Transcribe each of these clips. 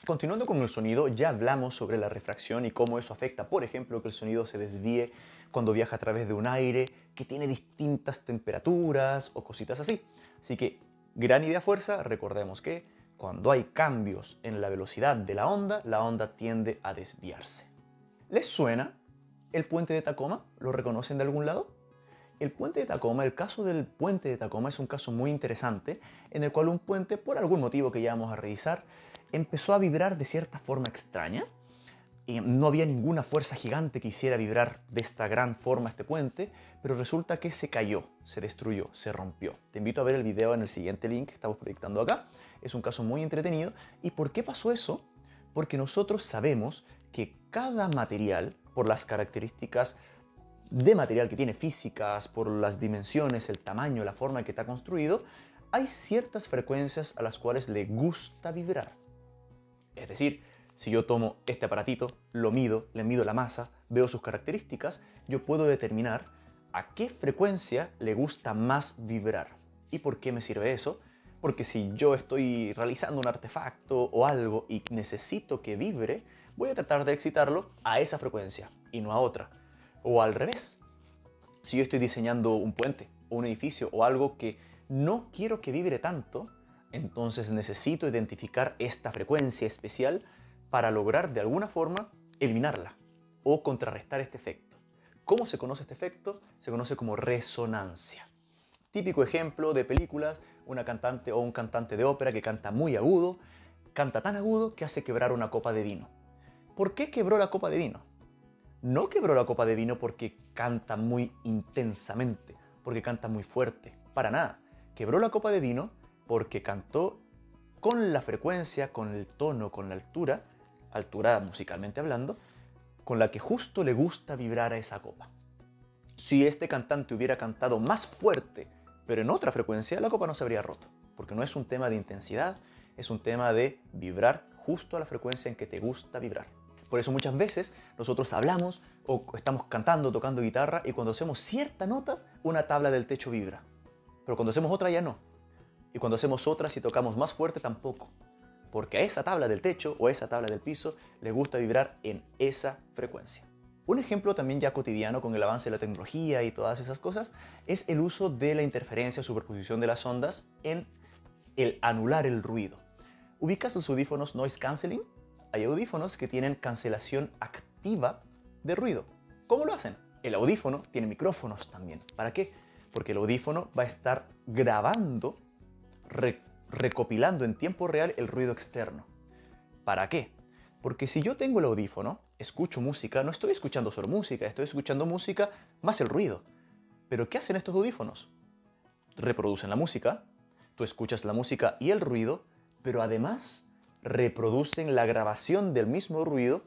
Continuando con el sonido, ya hablamos sobre la refracción y cómo eso afecta, por ejemplo, que el sonido se desvíe cuando viaja a través de un aire que tiene distintas temperaturas o cositas así. Así que, gran idea fuerza, recordemos que cuando hay cambios en la velocidad de la onda tiende a desviarse. ¿Les suena el puente de Tacoma? ¿Lo reconocen de algún lado? El puente de Tacoma, el caso del puente de Tacoma es un caso muy interesante en el cual un puente, por algún motivo que ya vamos a revisar, empezó a vibrar de cierta forma extraña. Y no había ninguna fuerza gigante que hiciera vibrar de esta gran forma este puente, pero resulta que se cayó, se destruyó, se rompió. Te invito a ver el video en el siguiente link que estamos proyectando acá. Es un caso muy entretenido. ¿Y por qué pasó eso? Porque nosotros sabemos que cada material, por las características de material que tiene físicas, por las dimensiones, el tamaño, la forma en que está construido, hay ciertas frecuencias a las cuales le gusta vibrar. Es decir, si yo tomo este aparatito, lo mido, le mido la masa, veo sus características, yo puedo determinar a qué frecuencia le gusta más vibrar. ¿Y por qué me sirve eso? Porque si yo estoy realizando un artefacto o algo y necesito que vibre, voy a tratar de excitarlo a esa frecuencia y no a otra. O al revés, si yo estoy diseñando un puente o un edificio o algo que no quiero que vibre tanto, entonces necesito identificar esta frecuencia especial para lograr de alguna forma eliminarla o contrarrestar este efecto. ¿Cómo se conoce este efecto? Se conoce como resonancia. Típico ejemplo de películas, una cantante o un cantante de ópera que canta muy agudo, canta tan agudo que hace quebrar una copa de vino. ¿Por qué quebró la copa de vino? No quebró la copa de vino porque canta muy intensamente, porque canta muy fuerte, para nada. Quebró la copa de vino porque cantó con la frecuencia, con el tono, con la altura musicalmente hablando, con la que justo le gusta vibrar a esa copa. Si este cantante hubiera cantado más fuerte, pero en otra frecuencia, la copa no se habría roto, porque no es un tema de intensidad, es un tema de vibrar justo a la frecuencia en que te gusta vibrar. Por eso muchas veces nosotros hablamos o estamos cantando, tocando guitarra y cuando hacemos cierta nota, una tabla del techo vibra. Pero cuando hacemos otra ya no. Y cuando hacemos otra, si tocamos más fuerte, tampoco. Porque a esa tabla del techo o a esa tabla del piso le gusta vibrar en esa frecuencia. Un ejemplo también ya cotidiano con el avance de la tecnología y todas esas cosas es el uso de la interferencia o superposición de las ondas en el anular el ruido. ¿Ubicas los audífonos noise cancelling? Hay audífonos que tienen cancelación activa de ruido. ¿Cómo lo hacen? El audífono tiene micrófonos también. ¿Para qué? Porque el audífono va a estar grabando, recopilando en tiempo real el ruido externo. ¿Para qué? Porque si yo tengo el audífono, escucho música, no estoy escuchando solo música, estoy escuchando música más el ruido. ¿Pero qué hacen estos audífonos? Reproducen la música, tú escuchas la música y el ruido, pero además reproducen la grabación del mismo ruido,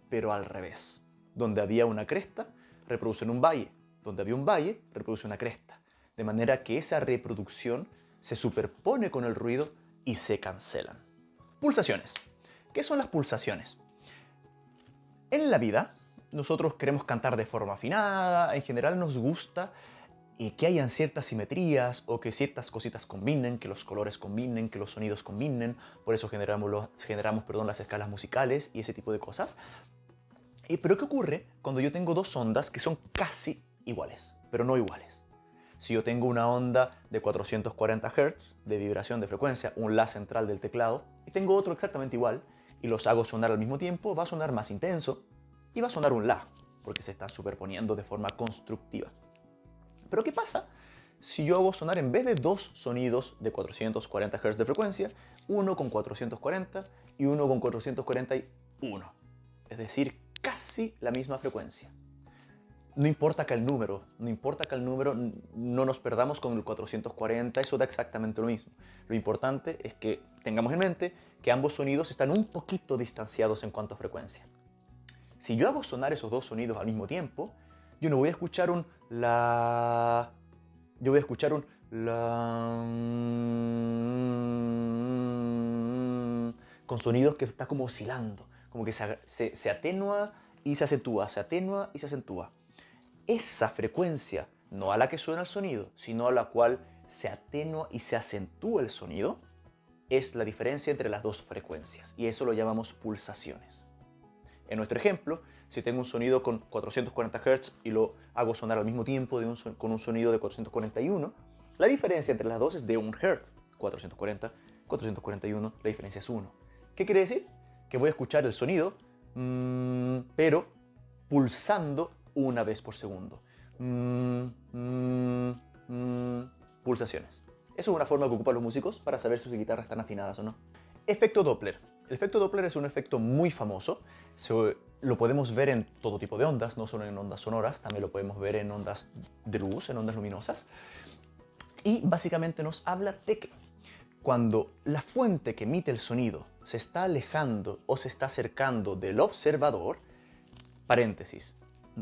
pero al revés. Donde había una cresta, reproducen un valle. Donde había un valle, reproduce una cresta. De manera que esa reproducción se superpone con el ruido y se cancelan. Pulsaciones. ¿Qué son las pulsaciones? En la vida, nosotros queremos cantar de forma afinada, en general nos gusta que hayan ciertas simetrías o que ciertas cositas combinen, que los colores combinen, que los sonidos combinen, por eso generamos las escalas musicales y ese tipo de cosas. Pero ¿qué ocurre cuando yo tengo dos ondas que son casi iguales, pero no iguales? Si yo tengo una onda de 440 Hz de vibración de frecuencia, un La central del teclado, y tengo otro exactamente igual, y los hago sonar al mismo tiempo, va a sonar más intenso y va a sonar un La, porque se están superponiendo de forma constructiva. Pero ¿qué pasa si yo hago sonar en vez de dos sonidos de 440 Hz de frecuencia, uno con 440 y uno con 441? Es decir, casi la misma frecuencia. No importa que el número no nos perdamos con el 440, eso da exactamente lo mismo. Lo importante es que tengamos en mente que ambos sonidos están un poquito distanciados en cuanto a frecuencia. Si yo hago sonar esos dos sonidos al mismo tiempo, yo no voy a escuchar un la... Yo voy a escuchar un la... con sonidos que está como oscilando, como que se atenúa y se acentúa, se atenúa y se acentúa. Esa frecuencia, no a la que suena el sonido, sino a la cual se atenúa y se acentúa el sonido, es la diferencia entre las dos frecuencias y eso lo llamamos pulsaciones. En nuestro ejemplo, si tengo un sonido con 440 Hz y lo hago sonar al mismo tiempo con un sonido de 441, la diferencia entre las dos es de 1 Hz. 440, 441, la diferencia es 1. ¿Qué quiere decir? Que voy a escuchar el sonido, pero pulsando una vez por segundo. Pulsaciones. Eso es una forma que ocupan los músicos para saber si sus guitarras están afinadas o no. Efecto Doppler. El efecto Doppler es un efecto muy famoso. Lo podemos ver en todo tipo de ondas, no solo en ondas sonoras, también lo podemos ver en ondas de luz, en ondas luminosas. Y básicamente nos habla de que cuando la fuente que emite el sonido se está alejando o se está acercando del observador, paréntesis,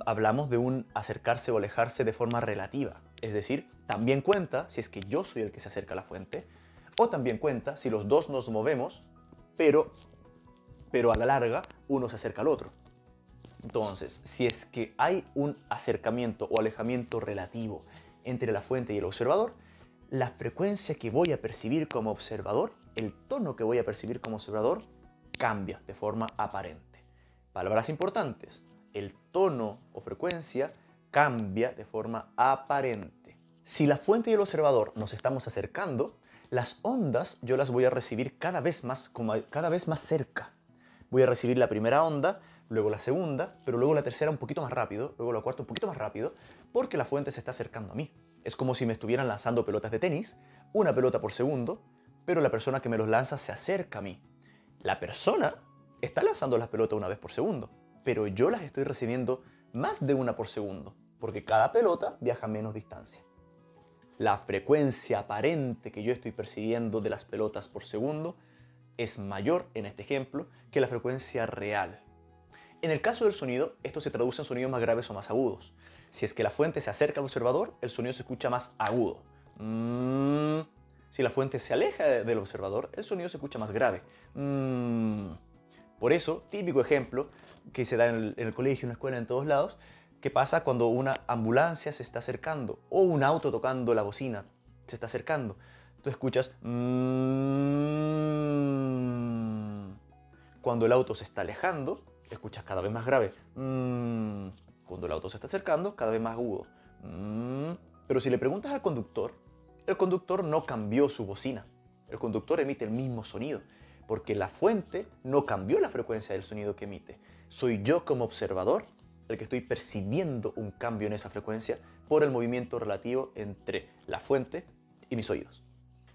hablamos de un acercarse o alejarse de forma relativa. Es decir, también cuenta si es que yo soy el que se acerca a la fuente, o también cuenta si los dos nos movemos, pero a la larga uno se acerca al otro. Entonces, si es que hay un acercamiento o alejamiento relativo entre la fuente y el observador, la frecuencia que voy a percibir como observador, el tono que voy a percibir como observador, cambia de forma aparente. Palabras importantes. El tono o frecuencia cambia de forma aparente. Si la fuente y el observador nos estamos acercando, las ondas yo las voy a recibir cada vez más cerca. Voy a recibir la primera onda, luego la segunda, pero luego la tercera un poquito más rápido, luego la cuarta un poquito más rápido, porque la fuente se está acercando a mí. Es como si me estuvieran lanzando pelotas de tenis, una pelota por segundo, pero la persona que me los lanza se acerca a mí. La persona está lanzando las pelotas una vez por segundo, pero yo las estoy recibiendo más de una por segundo, porque cada pelota viaja menos distancia. La frecuencia aparente que yo estoy percibiendo de las pelotas por segundo es mayor, en este ejemplo, que la frecuencia real. En el caso del sonido, esto se traduce en sonidos más graves o más agudos. Si es que la fuente se acerca al observador, el sonido se escucha más agudo. Si la fuente se aleja del observador, el sonido se escucha más grave. Por eso, típico ejemplo que se da en el colegio, en la escuela, en todos lados, ¿qué pasa cuando una ambulancia se está acercando o un auto tocando la bocina se está acercando? Tú escuchas cuando el auto se está alejando, escuchas cada vez más grave. Cuando el auto se está acercando, cada vez más agudo. Pero si le preguntas al conductor, el conductor no cambió su bocina. El conductor emite el mismo sonido, porque la fuente no cambió la frecuencia del sonido que emite. Soy yo como observador el que estoy percibiendo un cambio en esa frecuencia por el movimiento relativo entre la fuente y mis oídos.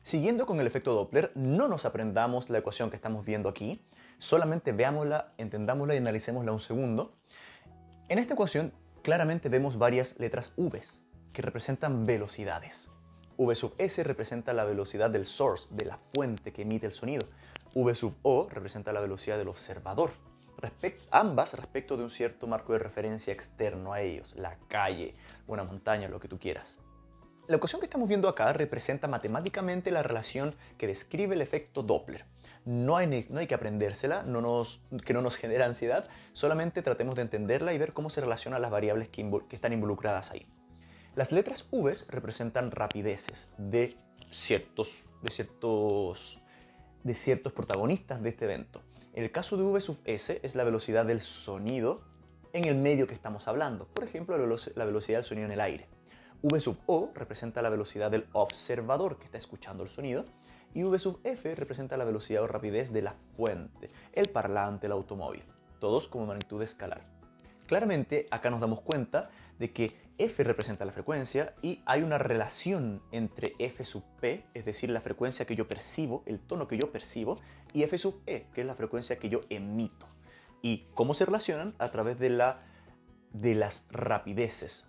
Siguiendo con el efecto Doppler, no nos aprendamos la ecuación que estamos viendo aquí, solamente veámosla, entendámosla y analicémosla un segundo. En esta ecuación claramente vemos varias letras V que representan velocidades. V sub S representa la velocidad del source, de la fuente que emite el sonido. V sub O representa la velocidad del observador. Ambas respecto de un cierto marco de referencia externo a ellos, la calle, una montaña, lo que tú quieras. La ecuación que estamos viendo acá representa matemáticamente la relación que describe el efecto Doppler. No hay que aprendérsela, que no nos genere ansiedad, solamente tratemos de entenderla y ver cómo se relacionan las variables que están involucradas ahí. Las letras V representan rapideces de ciertos protagonistas de este evento. En el caso de V sub S es la velocidad del sonido en el medio que estamos hablando, por ejemplo la velocidad del sonido en el aire. V sub O representa la velocidad del observador que está escuchando el sonido y V sub F representa la velocidad o rapidez de la fuente, el parlante, el automóvil, todos como magnitud escalar. Claramente acá nos damos cuenta de que F representa la frecuencia y hay una relación entre F sub P, es decir, la frecuencia que yo percibo, el tono que yo percibo, y F sub E, que es la frecuencia que yo emito. ¿Y cómo se relacionan? A través de las rapideces.